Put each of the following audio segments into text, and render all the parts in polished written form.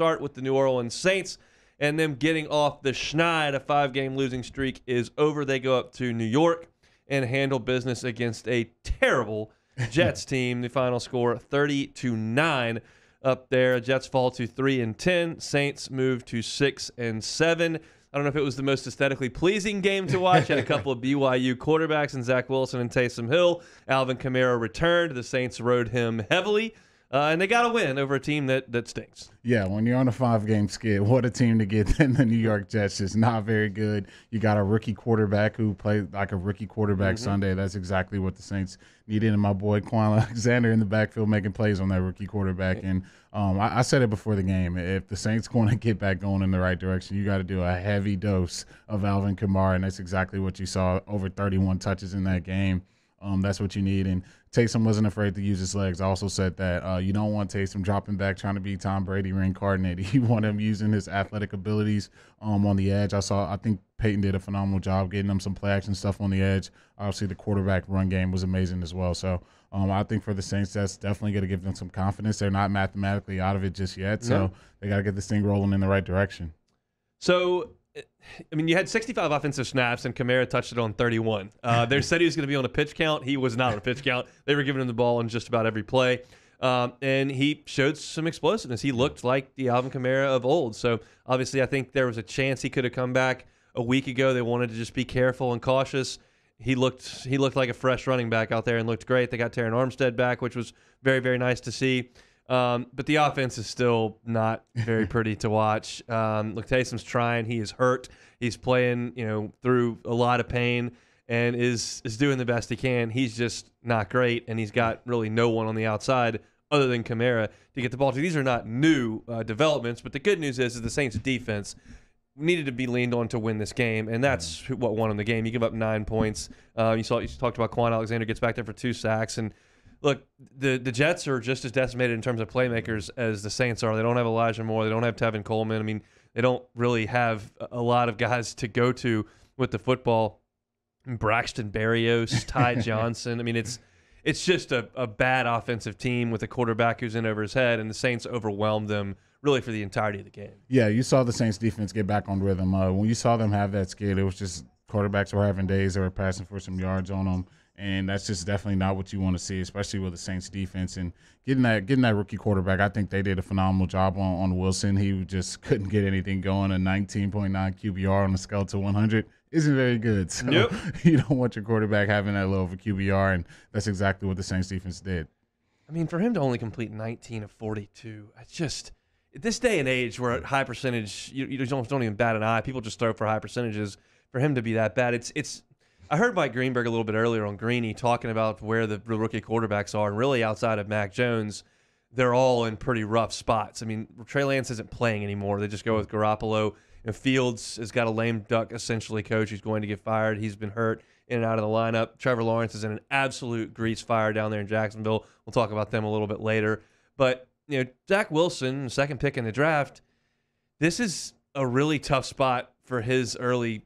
start with the New Orleans Saints, and them getting off the schneid. A 5-game losing streak is over. They go up to New York and handle business against a terrible Jets team. The final score 30-9 up there. Jets fall to 3-10. Saints move to 6-7. I don't know if it was the most aesthetically pleasing game to watch. Had a couple of BYU quarterbacks in Zach Wilson and Taysom Hill. Alvin Kamara returned. The Saints rode him heavily. And they got a win over a team that stinks. Yeah, when you're on a 5-game skid, what a team to get in the New York Jets. Is not very good. You got a rookie quarterback who played like a rookie quarterback Sunday. That's exactly what the Saints needed. And my boy Quan Alexander in the backfield making plays on that rookie quarterback. And I said it before the game. If the Saints want to get back going in the right direction, you got to do a heavy dose of Alvin Kamara, and that's exactly what you saw. Over 31 touches in that game. That's what you need. And Taysom wasn't afraid to use his legs. I also said that you don't want Taysom dropping back trying to be Tom Brady reincarnated. You want him using his athletic abilities on the edge. I think Peyton did a phenomenal job getting him some play action stuff on the edge. Obviously, the quarterback run game was amazing as well. So I think for the Saints, that's definitely going to give them some confidence. They're not mathematically out of it just yet. So they got to get this thing rolling in the right direction. So, I mean, you had 65 offensive snaps, and Kamara touched it on 31. They said he was going to be on a pitch count. He was not on a pitch count. They were giving him the ball in just about every play. And he showed some explosiveness. He looked like the Alvin Kamara of old. So, obviously, I think there was a chance he could have come back a week ago. They wanted to just be careful and cautious. He looked like a fresh running back out there and looked great. They got Terran Armstead back, which was very, very nice to see. But the offense is still not very pretty to watch. Look, Taysom's trying. He is hurt. He's playing, through a lot of pain and is doing the best he can. He's just not great, and he's got really no one on the outside other than Kamara to get the ball to. These are not new developments, but the good news is the Saints' defense needed to be leaned on to win this game, and that's what won them the game. You give up 9 points. You talked about Quan Alexander gets back there for 2 sacks, and look, the Jets are just as decimated in terms of playmakers as the Saints are. They don't have Elijah Moore. They don't have Tevin Coleman. I mean, they don't really have a lot of guys to go to with the football. Braxton Berrios, Ty Johnson. I mean, it's just a bad offensive team with a quarterback who's in over his head, and the Saints overwhelmed them really for the entirety of the game. Yeah, you saw the Saints defense get back on rhythm. When you saw them have that skid, it was just quarterbacks were having days. They were passing for some yards on them. And that's just definitely not what you want to see, especially with the Saints defense. And getting that rookie quarterback, I think they did a phenomenal job on Wilson. He just couldn't get anything going. A 19.9 QBR on a scale to 100 isn't very good. So you don't want your quarterback having that low of a QBR, and that's exactly what the Saints defense did. I mean, for him to only complete 19 of 42, it's just at this day and age where at high percentage, you don't even bat an eye. People just throw for high percentages. For him to be that bad, it's. I heard Mike Greenberg a little bit earlier on Greeny talking about where the rookie quarterbacks are, and really outside of Mac Jones, they're all in pretty rough spots. I mean, Trey Lance isn't playing anymore. They just go with Garoppolo. Fields has got a lame duck, essentially, coach who's going to get fired. He's been hurt in and out of the lineup. Trevor Lawrence is in an absolute grease fire down there in Jacksonville. We'll talk about them a little bit later. But, Zach Wilson, second pick in the draft, this is a really tough spot for his early.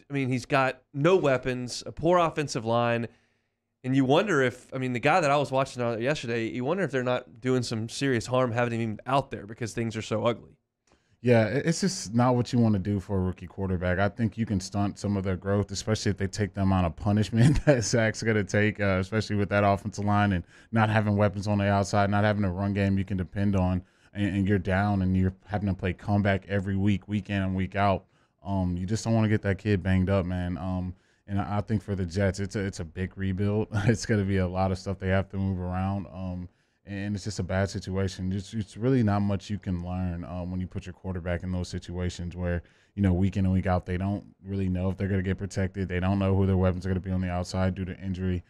I mean, he's got no weapons, a poor offensive line, and you wonder if, the guy that I was watching yesterday, you wonder if they're not doing some serious harm having him out there because things are so ugly. Yeah, it's just not what you want to do for a rookie quarterback. I think you can stunt some of their growth, especially if they take the amount of punishment that Zach's going to take, especially with that offensive line and not having weapons on the outside, not having a run game you can depend on, and you're down and you're having to play comeback every week, week in and week out. You just don't want to get that kid banged up, man. And I think for the Jets, it's a big rebuild. It's going to be a lot of stuff they have to move around. And it's just a bad situation. It's really not much you can learn when you put your quarterback in those situations where, week in and week out, they don't really know if they're going to get protected. They don't know who their weapons are going to be on the outside due to injury.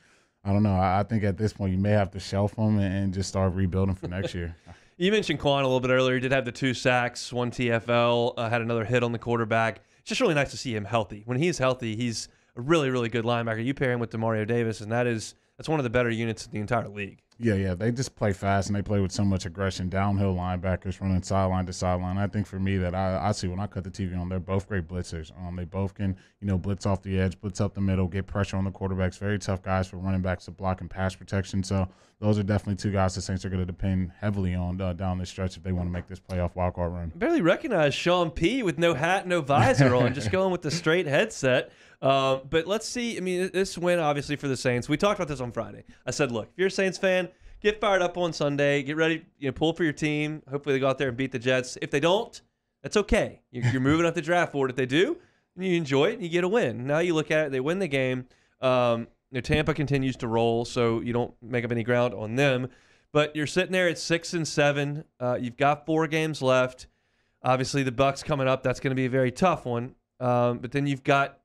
I don't know. I think at this point you may have to shelf them and just start rebuilding for next year. You mentioned Quan a little bit earlier. He did have the 2 sacks, 1 TFL, had another hit on the quarterback. It's just really nice to see him healthy. When he's healthy, he's a really, really good linebacker. You pair him with Demario Davis, and that's one of the better units in the entire league. Yeah. They just play fast and they play with so much aggression. Downhill linebackers running sideline to sideline. I think for me that I see when I cut the TV on, they're both great blitzers. They both can, blitz off the edge, blitz up the middle, get pressure on the quarterbacks. Very tough guys for running backs to block and pass protection. So those are definitely two guys the Saints are going to depend heavily on down this stretch if they want to make this playoff wildcard run. Barely recognize Sean P. with no hat, no visor on, just going with the straight headset. But let's see. I mean, this win, obviously, for the Saints. We talked about this on Friday. I said, look, if you're a Saints fan, get fired up on Sunday. Get ready, pull for your team. Hopefully they go out there and beat the Jets. If they don't, that's okay. You're moving up the draft board. If they do, you enjoy it and you get a win. Now you look at it, they win the game. Tampa continues to roll, so you don't make up any ground on them. But you're sitting there at 6-7. You've got 4 games left. Obviously, the Bucs coming up. That's going to be a very tough one. But then you've got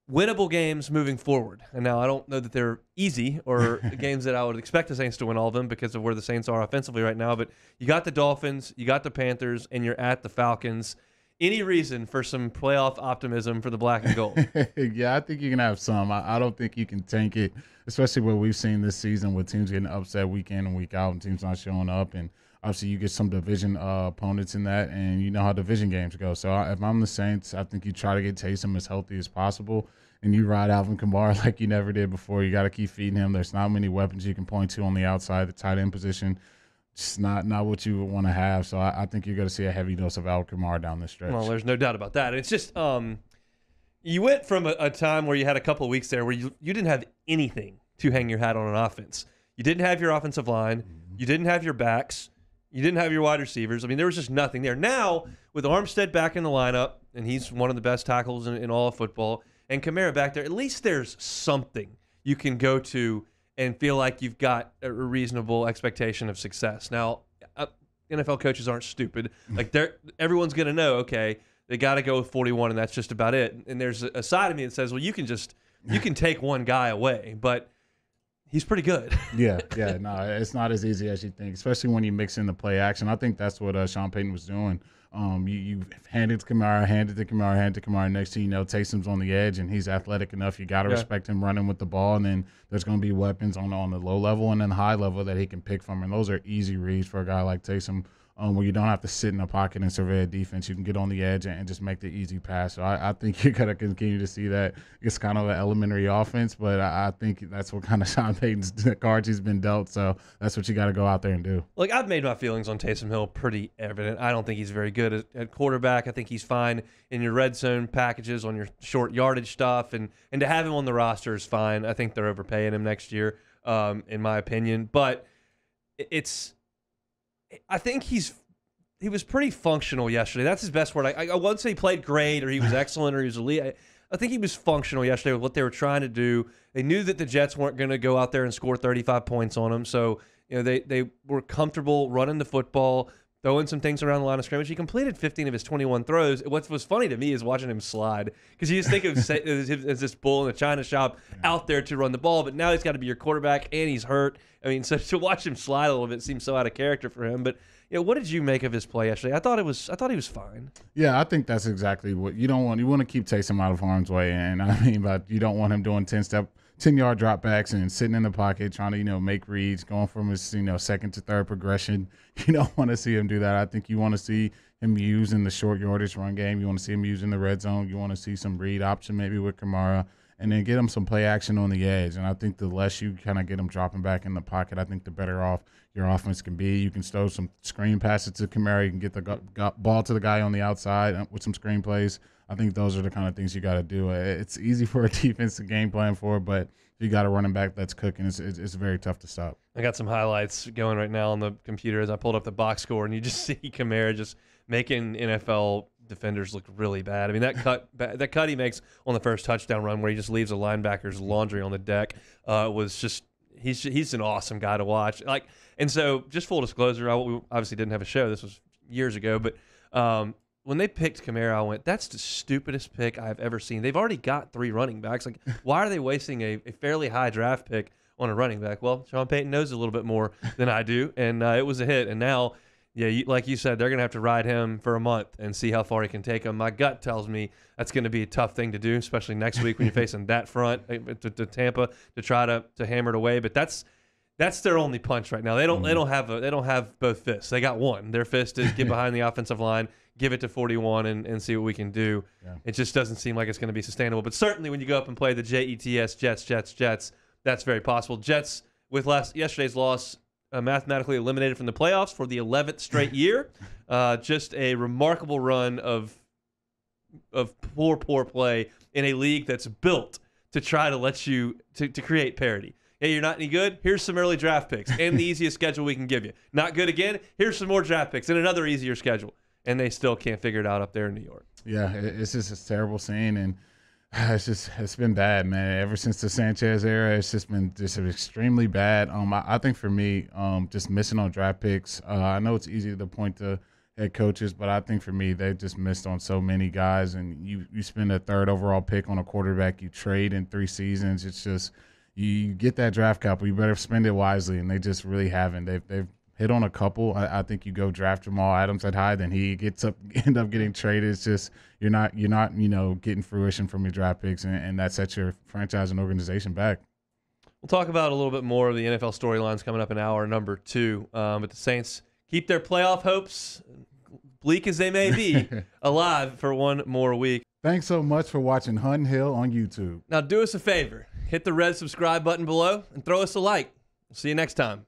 winnable games moving forward. And now I don't know that they're easy or games that I would expect the Saints to win all of them because of where the Saints are offensively right now. But you got the Dolphins, you got the Panthers, and you're at the Falcons. Any reason for some playoff optimism for the black and gold? Yeah, I think you can have some. I don't think you can tank it, especially what we've seen this season with teams getting upset week in and week out and teams not showing up. And obviously you get some division opponents in that, and you know how division games go. So if I'm the Saints, I think you try to get Taysom as healthy as possible, and you ride Alvin Kamara like you never did before. You got to keep feeding him. There's not many weapons you can point to on the outside, the tight end position. Just not what you would want to have. So I think you're going to see a heavy dose of Alvin Kamara down this stretch. Well, there's no doubt about that. It's just you went from a time where you had a couple of weeks there where you didn't have anything to hang your hat on an offense. You didn't have your offensive line. Mm-hmm. You didn't have your backs. You didn't have your wide receivers. I mean, there was just nothing there. Now, with Armstead back in the lineup, and he's one of the best tackles in all of football, and Kamara back there, at least there's something you can go to and feel like you've got a reasonable expectation of success. Now, NFL coaches aren't stupid. Like everyone's going to know, okay, they got to go with 41, and that's just about it. And there's a side of me that says, well, you can take one guy away, but he's pretty good. Yeah, no, it's not as easy as you think, especially when you mix in the play action. I think that's what Sean Payton was doing. You handed to Kamara. Next thing you know, Taysom's on the edge, and he's athletic enough. You got to respect him running with the ball, and then there's going to be weapons on the low level and then the high level that he can pick from, and those are easy reads for a guy like Taysom, where you don't have to sit in a pocket and survey a defense. You can get on the edge and just make the easy pass. So I think you're going to continue to see that. It's kind of an elementary offense, but I think that's what kind of Sean Payton's cards he's been dealt. So that's what you got to go out there and do. Look, I've made my feelings on Taysom Hill pretty evident. I don't think he's very good at quarterback. I think he's fine in your red zone packages on your short yardage stuff, and to have him on the roster is fine. I think they're overpaying him next year, in my opinion. But I think he was pretty functional yesterday. That's his best word. I wouldn't say he played great or he was excellent or he was elite. I think he was functional yesterday with what they were trying to do. They knew that the Jets weren't going to go out there and score 35 points on him. So, they were comfortable running the football, throwing some things around the line of scrimmage. He completed 15 of his 21 throws. What was funny to me is watching him slide, because you just think of as this bull in a china shop out there to run the ball, but now he's got to be your quarterback and he's hurt. I mean, so to watch him slide a little bit seems so out of character for him. But what did you make of his play yesterday? I thought he was fine. Yeah, I think that's exactly what you don't want. You want to keep Taysom out of harm's way, and I mean, but you don't want him doing 10-yard dropbacks and sitting in the pocket trying to make reads, going from his second to third progression. You don't want to see him do that. I think you want to see him using the short yardage run game. You want to see him using the red zone. You want to see some read option maybe with Kamara, and then get him some play action on the edge. And I think the less you kind of get him dropping back in the pocket, I think the better off your offense can be. You can throw some screen passes to Kamara. You can get the ball to the guy on the outside with some screen plays. I think those are the kind of things you got to do. It's easy for a defense to game plan for, but if you got a running back that's cooking, it's very tough to stop. I got some highlights going right now on the computer as I pulled up the box score, and you just see Kamara just making NFL defenders look really bad. I mean, that cut he makes on the first touchdown run where he just leaves a linebacker's laundry on the deck was just he's an awesome guy to watch. And so just full disclosure, we obviously didn't have a show. This was years ago, but when they picked Kamara, I went, that's the stupidest pick I've ever seen. They've already got 3 running backs. Like, why are they wasting a fairly high draft pick on a running back? Well, Sean Payton knows a little bit more than I do, and it was a hit. And now, like you said, they're going to have to ride him for a month and see how far he can take them. My gut tells me that's going to be a tough thing to do, especially next week when you're facing that front to Tampa to try to hammer it away. But That's their only punch right now. They don't have both fists. They got one. Their fist is get behind the offensive line, give it to 41, and see what we can do. Yeah. It just doesn't seem like it's going to be sustainable. But certainly when you go up and play the Jets, Jets, that's very possible. Jets with yesterday's loss mathematically eliminated from the playoffs for the 11th straight year. Just a remarkable run of poor play in a league that's built to try to let you to create parity. Hey, you're not any good? Here's some early draft picks and the easiest schedule we can give you. Not good again? Here's some more draft picks and another easier schedule. And they still can't figure it out up there in New York. Yeah, it's just a terrible scene, and it's been bad, man. Ever since the Sanchez era, it's just been extremely bad. I think for me, just missing on draft picks. I know it's easy to point to head coaches, but I think for me, they just missed on so many guys. And you spend a third overall pick on a quarterback you trade in 3 seasons. It's just you get that draft capital, you better spend it wisely, and they just really haven't. They've hit on a couple. I think you go draft Jamal Adams at high, then he end up getting traded. It's just you're not getting fruition from your draft picks, and that sets your franchise and organization back. We'll talk about a little bit more of the NFL storylines coming up in hour number 2. But the Saints keep their playoff hopes, bleak as they may be, alive for one more week. Thanks so much for watching Hunt and Hill on YouTube. Now do us a favor. Hit the red subscribe button below and throw us a like. We'll see you next time.